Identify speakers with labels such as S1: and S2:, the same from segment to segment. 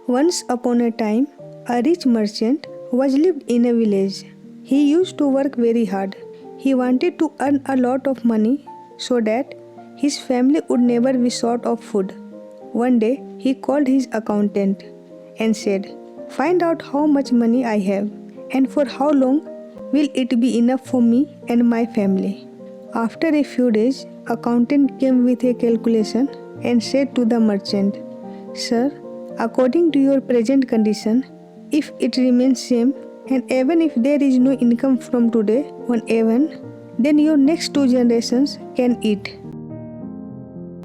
S1: Once upon a time, a rich merchant was lived in a village. He used to work very hard. He wanted to earn a lot of money so that his family would never be short of food. One day, he called his accountant and said, "Find out how much money I have and for how long will it be enough for me and my family." After a few days, accountant came with a calculation and said to the merchant, "Sir, according to your present condition, if it remains same and even if there is no income from today on even, then your next 2 generations can eat."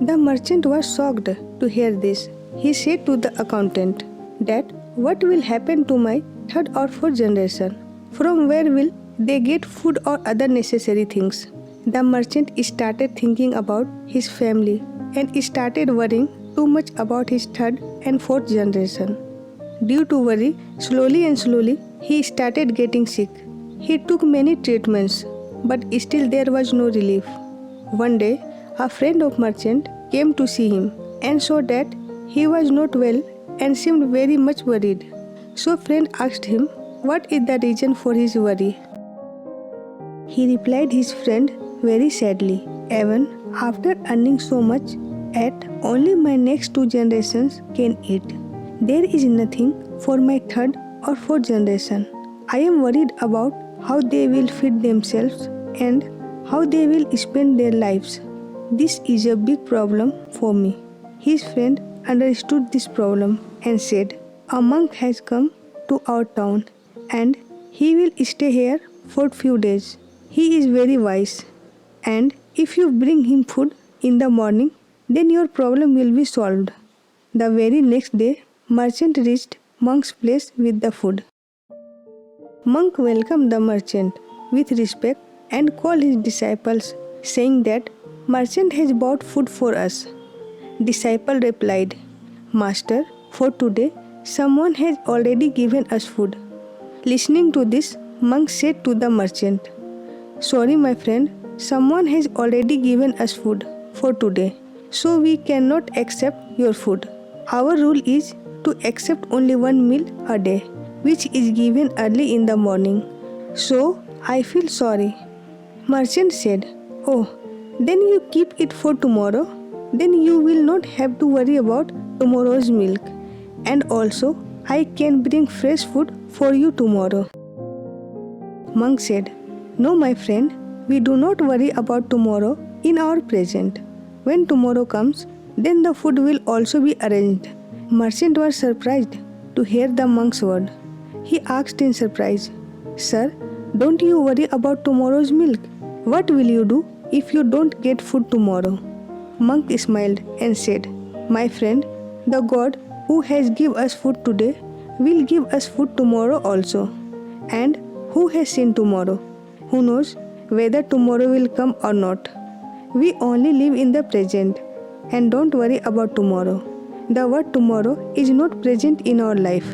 S1: The merchant was shocked to hear this. He said to the accountant that what will happen to my 3rd or 4th generation? From where will they get food or other necessary things? The merchant started thinking about his family and started worrying too much about his 3rd and 4th generation. Due to worry, slowly he started getting sick. He took many treatments, but still there was no relief. One day, a friend of merchant came to see him and saw that he was not well and seemed very much worried. So friend asked him what is the reason for his worry. He replied his friend very sadly, "Even after earning so much, yet only my next 2 generations can eat. There is nothing for my 3rd or 4th generation. I am worried about how they will feed themselves and how they will spend their lives. This is a big problem for me." His friend understood this problem and said, "A monk has come to our town and he will stay here for few days. He is very wise, and if you bring him food in the morning, then your problem will be solved." The very next day, merchant reached monk's place with the food. Monk welcomed the merchant with respect and called his disciples, saying that merchant has bought food for us. Disciple replied, "Master, for today, someone has already given us food." Listening to this, monk said to the merchant, "Sorry, my friend, someone has already given us food for today, so we cannot accept your food. Our rule is to accept only 1 meal a day, which is given early in the morning. So, I feel sorry." Merchant said, "Oh, then you keep it for tomorrow. Then you will not have to worry about tomorrow's milk. And also, I can bring fresh food for you tomorrow." Monk said, "No, my friend, we do not worry about tomorrow in our present. When tomorrow comes, then the food will also be arranged." Merchant was surprised to hear the monk's word. He asked in surprise, "Sir, don't you worry about tomorrow's milk? What will you do if you don't get food tomorrow?" Monk smiled and said, "My friend, the God who has given us food today will give us food tomorrow also. And who has seen tomorrow? Who knows whether tomorrow will come or not? We only live in the present and don't worry about tomorrow. The word tomorrow is not present in our life."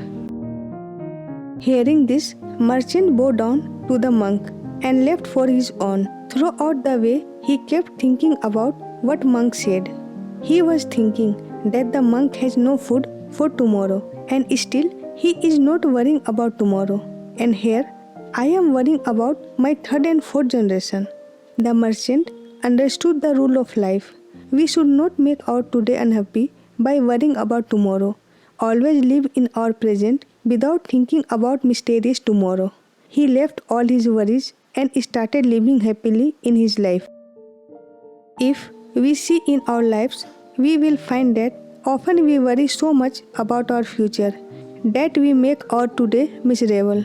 S1: Hearing this, merchant bowed down to the monk and left for his own. Throughout the way, he kept thinking about what monk said. He was thinking that the monk has no food for tomorrow and still he is not worrying about tomorrow. And here, I am worrying about my 3rd and 4th generation. The merchant understood the rule of life. We should not make our today unhappy by worrying about tomorrow. Always live in our present without thinking about mysterious tomorrow. He left all his worries and started living happily in his life. If we see in our lives, we will find that often we worry so much about our future that we make our today miserable.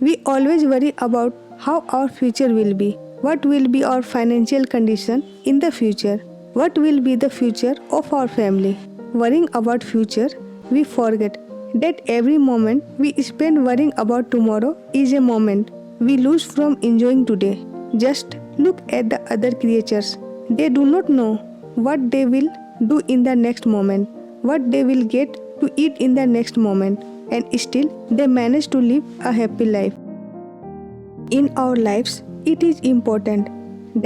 S1: We always worry about how our future will be, what will be our financial condition in the future, what will be the future of our family. Worrying about future, we forget that every moment we spend worrying about tomorrow is a moment we lose from enjoying today. Just look at the other creatures. They do not know what they will do in the next moment, what they will get to eat in the next moment, and still they manage to live a happy life. In our lives, it is important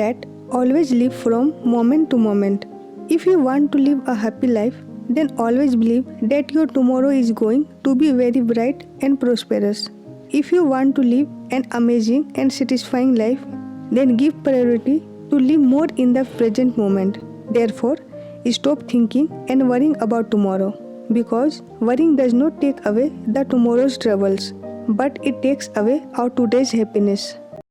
S1: that always live from moment to moment. If you want to live a happy life, then always believe that your tomorrow is going to be very bright and prosperous. If you want to live an amazing and satisfying life, then give priority to live more in the present moment. Therefore, stop thinking and worrying about tomorrow, because worrying does not take away the tomorrow's troubles, but it takes away our today's happiness.